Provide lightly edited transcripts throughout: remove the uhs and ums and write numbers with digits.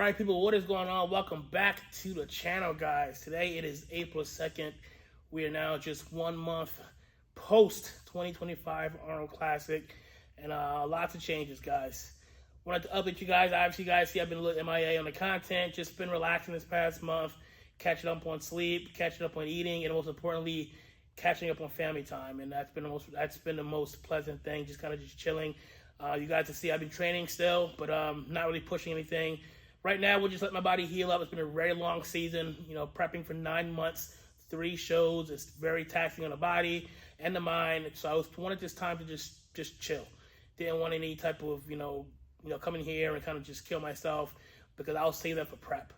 right, people, what is going on? Welcome back to the channel, guys. Today it is April 2nd. We are now just 1 month post 2025 Arnold Classic, and lots of changes, guys. Wanted to update you guys. Obviously, you guys see I've been a little MIA on the content. Just been relaxing this past month, catching up on sleep, catching up on eating, and most importantly, catching up on family time. And that's been the most pleasant thing. Just kind of chilling. You guys can see I've been training still, but not really pushing anything. Right now, we'll just let my body heal up. It's been a very long season, prepping for 9 months, 3 shows. It's very taxing on the body and the mind. So I wanted this time to just chill. Didn't want any type of, coming here and kind of just kill myself, because I'll save that for prep.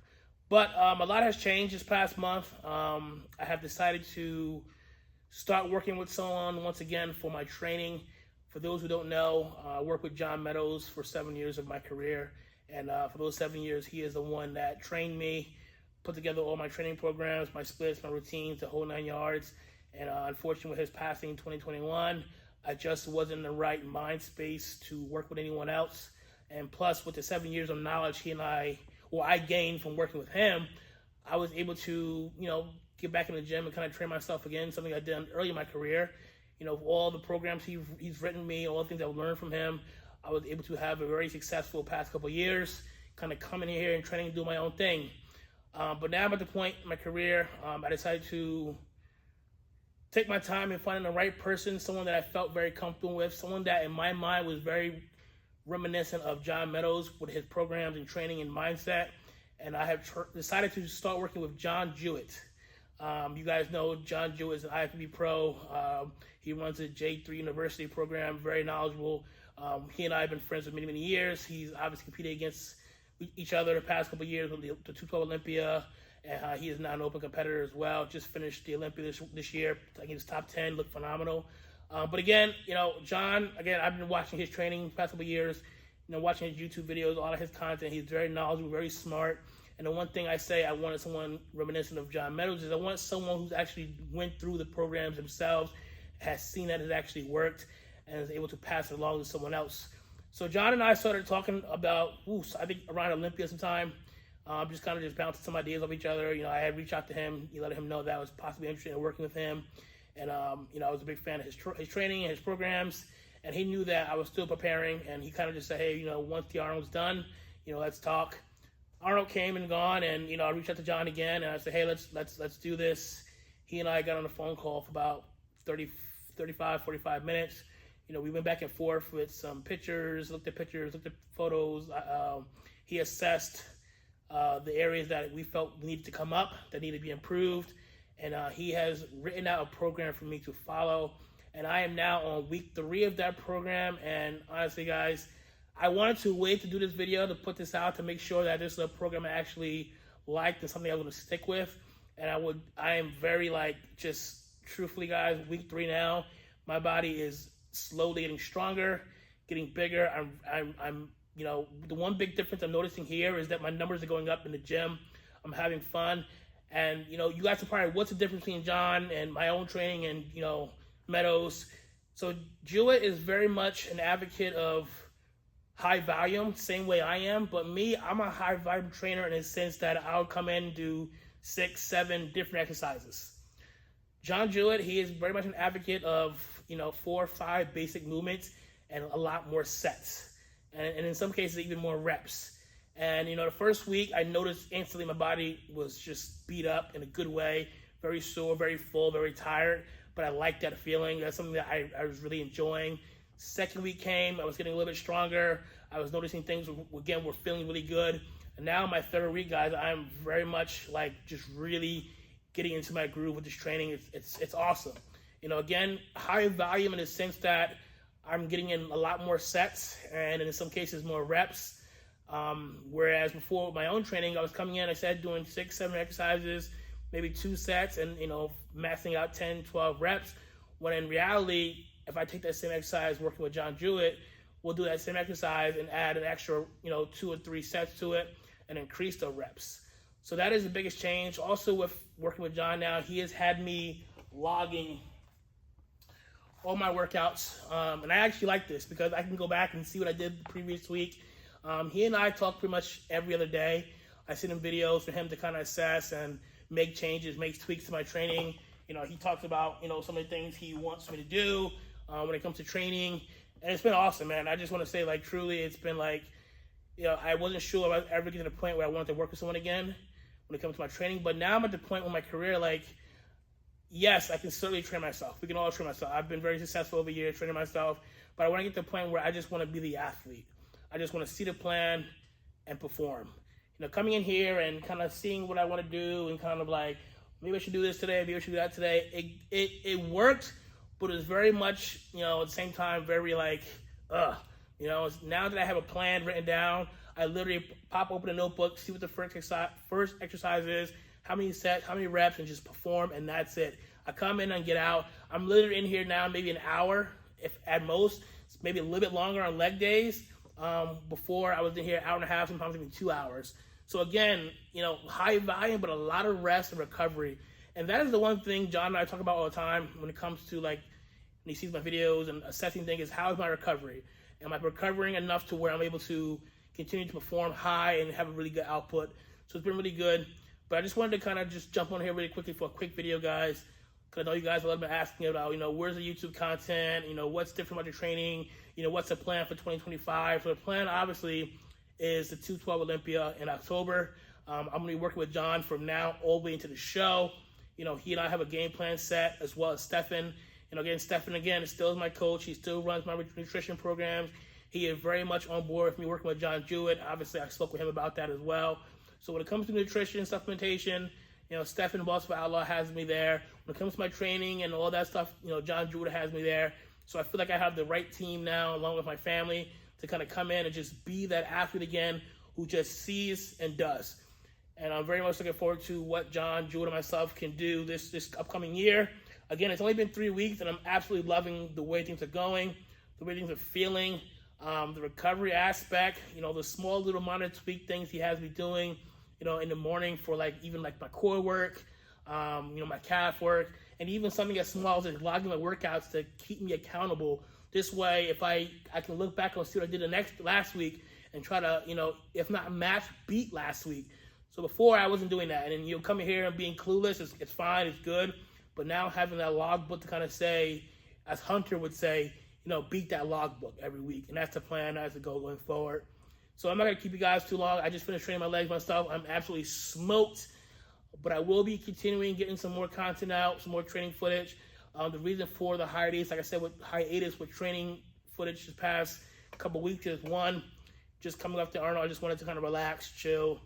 But a lot has changed this past month. I have decided to start working with someone once again for my training. For those who don't know, I worked with John Meadows for 7 years of my career. And for those 7 years, he is the one that trained me, put together all my training programs, my splits, my routines, the whole 9 yards. And unfortunately, with his passing in 2021, I just wasn't in the right mind space to work with anyone else. And plus, with the 7 years of knowledge I gained from working with him, I was able to, get back in the gym and kind of train myself again, something I did early in my career. All the programs he's written me, all the things I've learned from him, I was able to have a very successful past couple of years, kind of coming in here and training and do my own thing. But now I'm at the point in my career, I decided to take my time and finding the right person, someone that I felt very comfortable with, someone that in my mind was very reminiscent of John Meadows with his programs and training and mindset. And I have decided to start working with John Jewett. You guys know John Jewett is an IFBB pro. He runs a J3 University program, very knowledgeable. He and I have been friends for many, many years. He's obviously competed against each other the past couple of years with the 212 Olympia, and he is now an open competitor as well. Just finished the Olympia this year. I think he's top 10, looked phenomenal. But again, John, I've been watching his training the past couple of years, watching his YouTube videos, all of his content. He's very knowledgeable, very smart. And the one thing I say I wanted someone reminiscent of John Meadows is I want someone who's actually went through the programs themselves, has seen that it actually worked, and is able to pass it along to someone else. So John and I started talking about, I think around Olympia sometime, just bouncing some ideas off each other. I had reached out to him, let him know that I was possibly interested in working with him. And, I was a big fan of his training and his programs. And he knew that I was still preparing, and he kind of just said, hey, once the Arnold's done, let's talk. Arnold came and gone, and, I reached out to John again, and I said, hey, let's do this. He and I got on a phone call for about 45 minutes. We went back and forth with some pictures, looked at photos. He assessed the areas that we felt needed to come up, that needed to be improved. And he has written out a program for me to follow. And I am now on week 3 of that program. And honestly, guys, I wanted to wait to do this video, to put this out, to make sure that this is a program I actually liked and something I was going to stick with. And I am very, truthfully, guys, week 3 now, my body is slowly getting stronger, getting bigger. I'm the one big difference I'm noticing here is that my numbers are going up in the gym. I'm having fun. And, you guys are probably, what's the difference between John and my own training and, Meadows? So Jewett is very much an advocate of high volume, same way I am. But me, I'm a high volume trainer in the sense that I'll come in and do 6, 7 different exercises. John Jewett, he is very much an advocate of, 4 or 5 basic movements and a lot more sets. And in some cases, even more reps. And, the first week, I noticed instantly my body was just beat up in a good way. Very sore, very full, very tired. But I liked that feeling. That's something that I was really enjoying. Second week came, I was getting a little bit stronger. I was noticing things, again, were feeling really good. And now my 3rd week, guys, I'm very much just really getting into my groove with this training. It's awesome. Again, high volume in the sense that I'm getting in a lot more sets and in some cases more reps. Whereas before with my own training, I was coming in, I said, doing 6, 7 exercises, maybe 2 sets and, maxing out 10, 12 reps. When in reality, if I take that same exercise working with John Jewett, we'll do that same exercise and add an extra, 2 or 3 sets to it and increase the reps. So that is the biggest change. Also with working with John now, he has had me logging all my workouts. And I actually like this because I can go back and see what I did the previous week. He and I talk pretty much every other day. I send him videos for him to kind of assess and make changes, make tweaks to my training. He talks about, some of the things he wants me to do when it comes to training. And it's been awesome, man. I just want to say, like, truly, it's been like, I wasn't sure if I would ever get to the point where I wanted to work with someone again when it comes to my training. But now I'm at the point with my career, like, yes, I can certainly train myself. We can all train myself. I've been very successful over years training myself. But I want to get to the point where I just want to be the athlete. I just want to see the plan and perform. Coming in here and kind of seeing what I want to do and kind of like, maybe I should do this today, maybe I should do that today. It worked, but it was very much, at the same time, very like, now that I have a plan written down, I literally pop open a notebook, see what the first exercise is, how many sets, how many reps, and just perform, and that's it. I come in and get out. I'm literally in here now maybe an hour, if at most, maybe a little bit longer on leg days. Before I was in here an hour and a half, sometimes even 2 hours. So again, high volume, but a lot of rest and recovery. And that is the one thing John and I talk about all the time when it comes to, like, when he sees my videos and assessing things, is how is my recovery? Am I recovering enough to where I'm able to continue to perform high and have a really good output? So it's been really good. But I just wanted to kind of just jump on here really quickly for a quick video, guys. Because I know you guys have been asking about, where's the YouTube content? What's different about your training? What's the plan for 2025? So the plan, obviously, is the 212 Olympia in October. I'm going to be working with John from now all the way into the show. He and I have a game plan set, as well as Stefan. Stefan, again, still is my coach. He still runs my nutrition programs. He is very much on board with me working with John Jewett. Obviously, I spoke with him about that as well. So when it comes to nutrition, supplementation, Stefan, Boss of Outlaw, has me there. When it comes to my training and all that stuff, John Jewett has me there. So I feel like I have the right team now, along with my family, to kind of come in and just be that athlete again who just sees and does. And I'm very much looking forward to what John Jewett and myself can do this upcoming year. Again, it's only been 3 weeks, and I'm absolutely loving the way things are going, the way things are feeling, the recovery aspect, the small little minor tweak things he has me doing, in the morning for even my core work, my calf work, and even something as small as logging my workouts to keep me accountable. This way, if I can look back and see what I did last week and try to, if not match, beat last week. So before, I wasn't doing that. And coming here and being clueless, it's fine, it's good. But now having that logbook to kind of say, as Hunter would say, beat that logbook every week. And that's the plan, that's the goal going forward. So I'm not going to keep you guys too long. I just finished training my legs myself. I'm absolutely smoked. But I will be continuing getting some more content out, some more training footage. The reason for the hiatus, like I said, with training footage this past couple weeks is, one, just coming up to Arnold, I just wanted to kind of relax, chill,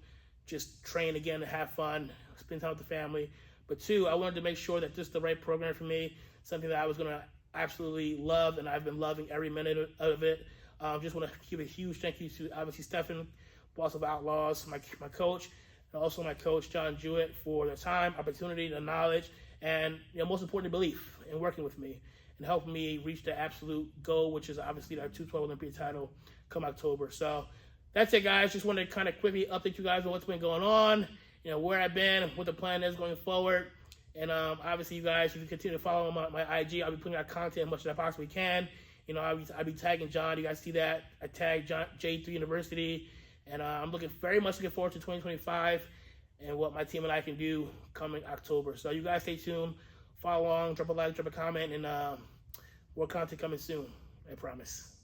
just train again and have fun, spend time with the family. But two, I wanted to make sure that this is the right program for me, something that I was going to absolutely love, and I've been loving every minute of it. Just want to give a huge thank you to, obviously, Stefan, Boss of Outlaws, my coach, and also my coach, John Jewett, for the time, opportunity, the knowledge, and most importantly, belief in working with me and helping me reach the absolute goal, which is obviously that 212 Olympia title come October. So that's it, guys. Just wanted to kind of quickly update you guys on what's been going on, where I've been, and what the plan is going forward. And obviously, you guys, if you continue to follow my IG, I'll be putting out content as much as I possibly can. I'll be tagging John. You guys see that? I tagged John, J3 University. And I'm very much looking forward to 2025 and what my team and I can do coming October. So you guys stay tuned, follow along, drop a like, drop a comment, and more content coming soon, I promise.